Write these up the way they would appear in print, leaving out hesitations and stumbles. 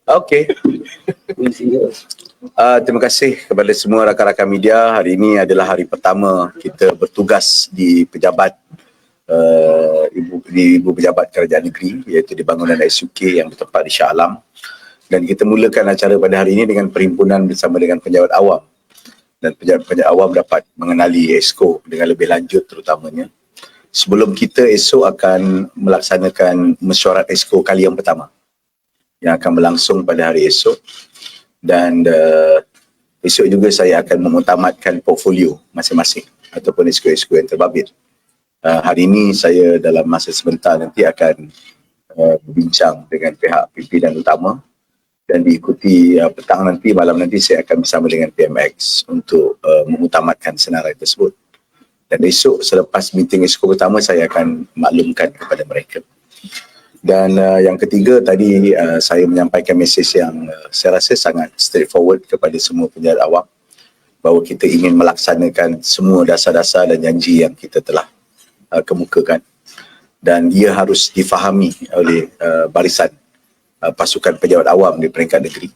Okey. Terima kasih kepada semua rakan-rakan media. Hari ini adalah hari pertama kita bertugas di pejabat Ibu Pejabat Kerajaan Negeri, iaitu di bangunan SUK yang bertempat di Shah Alam. Dan kita mulakan acara pada hari ini dengan perhimpunan bersama dengan pejabat awam. Dan pejabat-pejabat awam dapat mengenali EXCO dengan lebih lanjut terutamanya. Sebelum kita esok akan melaksanakan mesyuarat EXCO kali yang pertama, yang akan berlangsung pada hari esok. Dan esok juga saya akan memutamatkan portfolio masing-masing ataupun EXCO-EXCO yang terbabit. Hari ini saya dalam masa sebentar nanti akan berbincang dengan pihak pimpinan utama dan diikuti petang nanti, malam nanti saya akan bersama dengan PMX untuk memutamatkan senarai tersebut. Dan esok selepas meeting EXCO pertama saya akan maklumkan kepada mereka. Dan yang ketiga tadi saya menyampaikan mesej yang saya rasa sangat straightforward kepada semua pejabat awam bahawa kita ingin melaksanakan semua dasar-dasar dan janji yang kita telah kemukakan, dan ia harus difahami oleh barisan pasukan pejabat awam di peringkat negeri.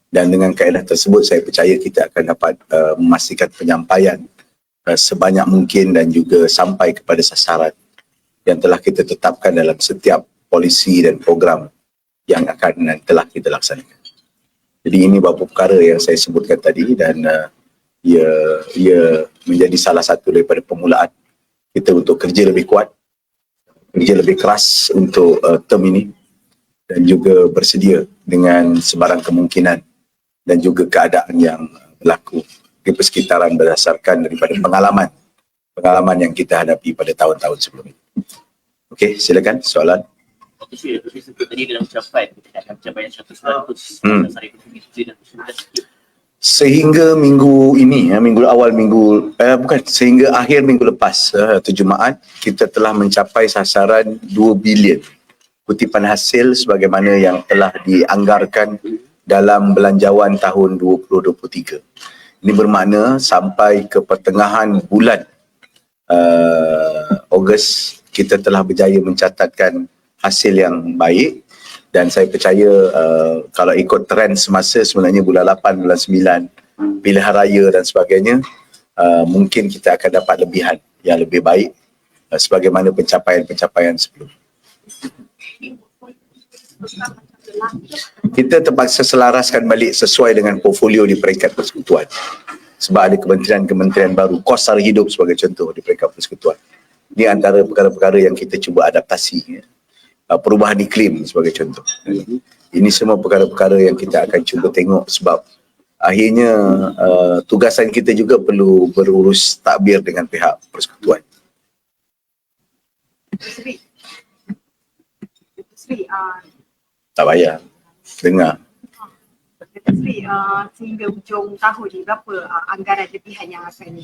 Dan dengan kaedah tersebut saya percaya kita akan dapat memastikan penyampaian sebanyak mungkin dan juga sampai kepada sasaran yang telah kita tetapkan dalam setiap polisi dan program yang akan dan telah kita laksanakan. Jadi ini beberapa perkara yang saya sebutkan tadi, dan ia menjadi salah satu daripada permulaan kita untuk kerja lebih kuat, kerja lebih keras untuk term ini, dan juga bersedia dengan sebarang kemungkinan dan juga keadaan yang berlaku di persekitaran berdasarkan daripada pengalaman yang kita hadapi pada tahun-tahun sebelum ini. Okey, silakan soalan. Okey, tadi dalam pencapaian 100%. Sehingga minggu ini, sehingga akhir minggu lepas, atau Jumaat, kita telah mencapai sasaran 2 bilion kutipan hasil sebagaimana yang telah dianggarkan dalam belanjawan tahun 2023. Ini bermakna sampai ke pertengahan bulan Ogos kita telah berjaya mencatatkan hasil yang baik, dan saya percaya kalau ikut trend semasa, sebenarnya bulan 8, bulan 9, pilihan raya dan sebagainya, mungkin kita akan dapat lebihan yang lebih baik sebagaimana pencapaian-pencapaian sebelum. Kita terpaksa selaraskan balik sesuai dengan portfolio di peringkat persekutuan. Sebab ada kementerian-kementerian baru, kos sara hidup sebagai contoh di peringkat persekutuan. Ini antara perkara-perkara yang kita cuba adaptasi. Perubahan iklim sebagai contoh. Ini semua perkara-perkara yang kita akan cuba tengok, sebab akhirnya tugasan kita juga perlu berurus takbir dengan pihak persekutuan. Tak payah dengar. Sehingga hujung tahun ni berapa anggaran lebihan yang akan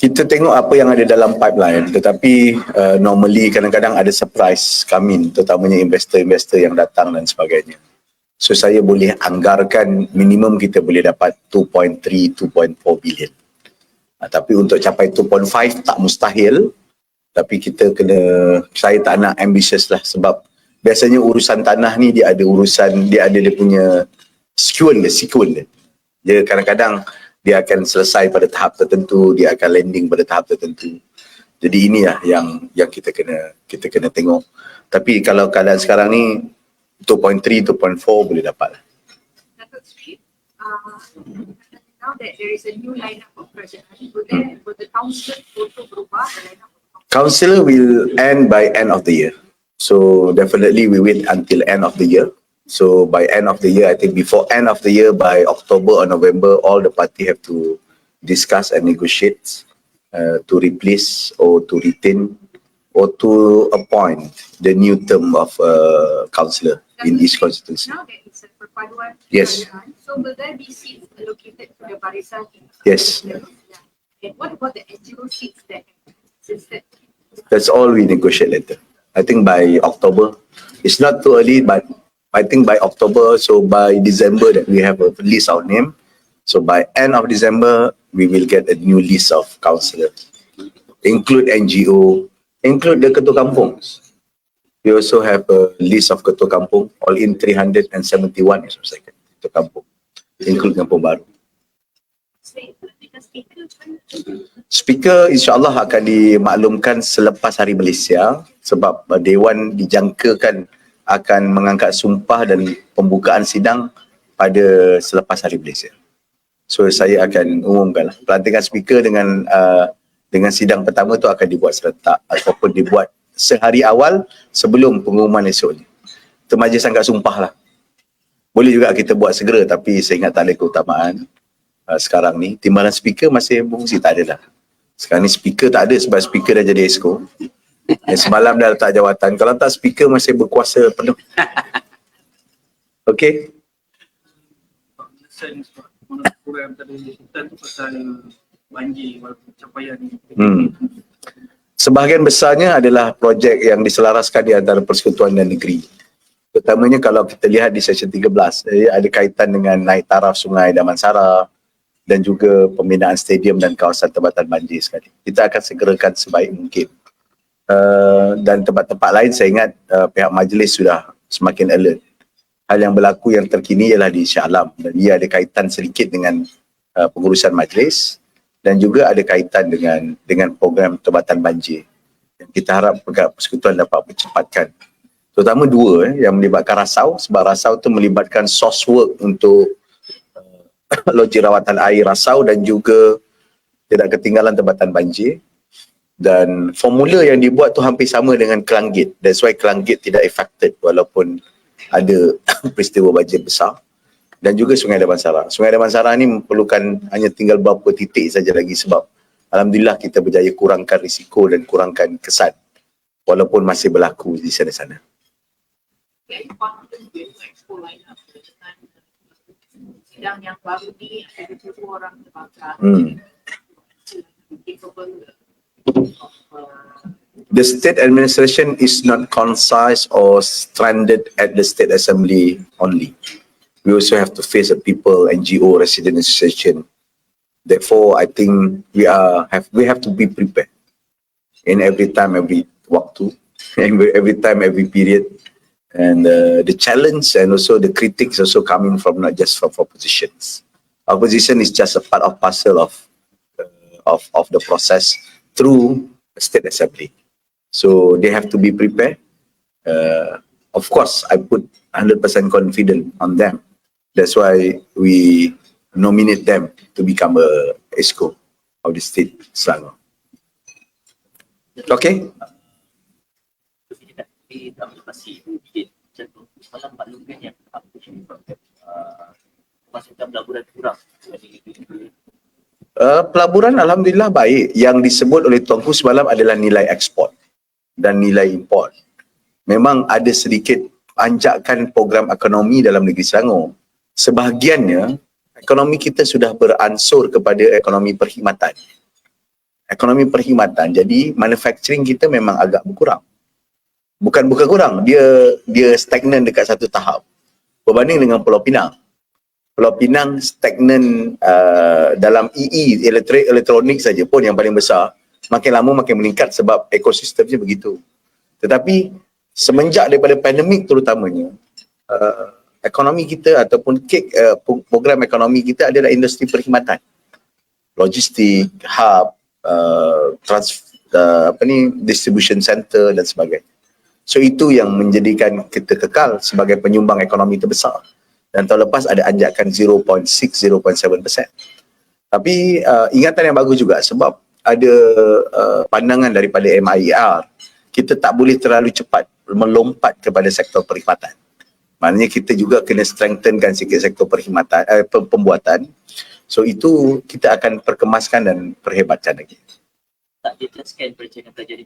kita tengok apa yang ada dalam pipeline, tetapi normally kadang-kadang ada surprise coming, terutamanya investor-investor yang datang dan sebagainya. So saya boleh anggarkan minimum kita boleh dapat 2.3, 2.4 bilion. Tapi untuk capai 2.5 tak mustahil, tapi kita kena, saya tak nak ambitious lah, sebab biasanya urusan tanah ni dia ada dia punya sequence dia. Dia kadang-kadang dia akan selesai pada tahap tertentu, dia akan landing pada tahap tertentu. Jadi inilah yang kita kena tengok. Tapi kalau keadaan sekarang ni 2.3, 2.4 boleh dapat. Datuk Sri, now that there is a new lineup of kerajaan, will the council also berubah the lineup of the Council will end by end of the year. So definitely we wait until end of the year. So by end of the year, I think before end of the year, by October or November, all the party have to discuss and negotiate to replace or to retain or to appoint the new term of councillor in each constituency. Now that it's a perpaduan Yes. kerajaan, so will there be seats allocated to the barisan? Yes. And what about the NGO seats that existed? That's all we negotiate later. I think by October, it's not too early, but I think by October, so by December that we have a list of name. So by end of December, we will get a new list of councillors. Include NGO, include the ketua kampung. We also have a list of ketua kampung, all in 371 is second ketua kampung, include kampung baru. Speaker insyaAllah akan dimaklumkan selepas Hari Malaysia sebab Dewan dijangkakan akan mengangkat sumpah dan pembukaan sidang pada selepas Hari Malaysia. So saya akan umumkanlah pelantikan speaker dengan sidang pertama tu akan dibuat serentak ataupun dibuat sehari awal sebelum pengumuman esoknya. Itu majlis angkat sumpah lah. Boleh juga kita buat segera tapi saya ingat tak ada keutamaan sekarang ni. Timbalan speaker masih berfungsi, tak ada dah. Sekarang ni speaker tak ada sebab speaker dah jadi exco. Semalam dah letak jawatan. Kalau tak speaker masih berkuasa penuh. Okey. Program tadi tu pasal banjir capaian Sebahagian besarnya adalah projek yang diselaraskan di antara persekutuan dan negeri. Terutamanya kalau kita lihat di Seksyen 13, ada kaitan dengan naik taraf Sungai Damansara dan juga pembinaan stadium dan kawasan tempatan banjir sekali. Kita akan segerakan sebaik mungkin. Dan tempat-tempat lain saya ingat pihak majlis sudah semakin alert. Hal yang berlaku yang terkini ialah di Shah Alam dan ia ada kaitan sedikit dengan pengurusan majlis dan juga ada kaitan dengan program tempatan banjir. Kita harap persekutuan dapat percepatkan. Terutama dua yang melibatkan Rasau, sebab Rasau tu melibatkan source work untuk loji rawatan air Rasau dan juga tidak ketinggalan tempatan banjir. Dan formula yang dibuat tu hampir sama dengan Kelanggit. That's why Kelanggit tidak affected walaupun ada peristiwa banjir besar. Dan juga Sungai Damansara. Sungai Damansara ni memerlukan hanya tinggal beberapa titik saja lagi sebab alhamdulillah kita berjaya kurangkan risiko dan kurangkan kesan walaupun masih berlaku di sana-sana. Sidang yang baru ni ada 7 orang terbakar. The state administration is not concise or stranded at the state assembly only. We also have to face a people, NGO, resident association. Therefore, I think we have to be prepared in every time, every waktu, every time, every period. And the challenge and also the critics also coming from not just from oppositions. Opposition is just a part of parcel of the process through the state assembly. So they have to be prepared. Of course, I put 100% confidence on them. That's why we nominate them to become a ESCO of the state Selangor. Okay? Pelaburan alhamdulillah baik. Yang disebut oleh Tuanku semalam adalah nilai ekspor dan nilai import. Memang ada sedikit anjakan program ekonomi dalam negeri Selangor. Sebahagiannya ekonomi kita sudah beransur kepada ekonomi perkhidmatan. Ekonomi perkhidmatan. Jadi manufacturing kita memang agak berkurang. Bukan kurang, dia stagnan dekat satu tahap. Berbanding dengan Pulau Pinang. Pulau Pinang stagnan dalam elektronik saja pun yang paling besar, makin lama makin meningkat sebab ekosistemnya begitu. Tetapi semenjak daripada pandemik terutamanya, ekonomi kita ataupun program ekonomi kita adalah industri perkhidmatan. Logistik, hub, distribution center dan sebagainya. So itu yang menjadikan kita kekal sebagai penyumbang ekonomi terbesar. Dan tahun lepas ada anjakan 0.6-0.7%. Tapi ingatan yang bagus juga sebab ada pandangan daripada MIR, kita tak boleh terlalu cepat melompat kepada sektor perkhidmatan. Maknanya kita juga kena strengthenkan sikit sektor perkhidmatan, pembuatan. So itu kita akan perkemaskan dan perhebatkan lagi. Tak ditegaskan perancangan terjadi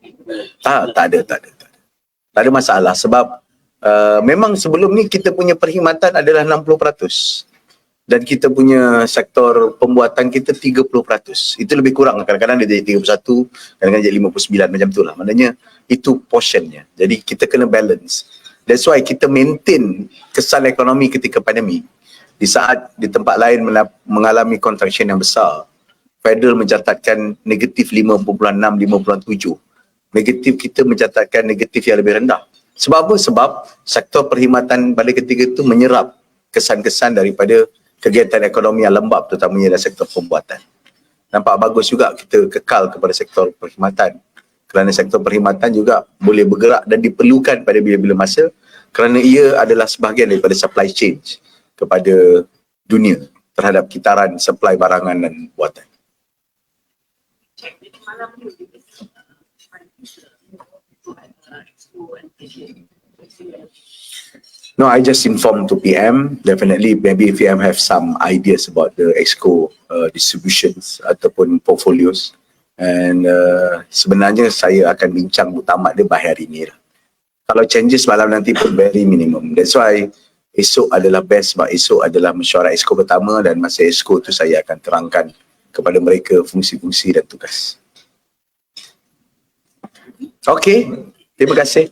Tak ada masalah sebab memang sebelum ni kita punya perkhidmatan adalah 60% dan kita punya sektor pembuatan kita 30%. Itu lebih kurang, kadang-kadang dia jadi 31, kadang-kadang jadi 59 macam tu lah. Maknanya itu portionnya. Jadi kita kena balance. That's why kita maintain kesan ekonomi ketika pandemik. Di saat di tempat lain mengalami contraction yang besar, Federal mencatatkan negatif 5.6, 5.7. Negatif kita mencatatkan negatif yang lebih rendah. Sebab apa? Sebab sektor perkhidmatan pada ketika itu menyerap kesan-kesan daripada kegiatan ekonomi yang lembap, terutamanya dalam sektor pembuatan. Nampak bagus juga kita kekal kepada sektor perkhidmatan, kerana sektor perkhidmatan juga boleh bergerak dan diperlukan pada bila-bila masa kerana ia adalah sebahagian daripada supply chain kepada dunia terhadap kitaran supply barangan dan buatan. Malam ni No, I just informed to PM. Definitely, maybe PM have some ideas about the EXCO distributions ataupun portfolios. And sebenarnya saya akan bincang tamat dia by hari ni lah. Kalau changes malam nanti pun very minimum. That's why esok adalah best sebab esok adalah mesyuarat EXCO pertama dan masa EXCO tu saya akan terangkan kepada mereka fungsi-fungsi dan tugas. Okay, terima kasih.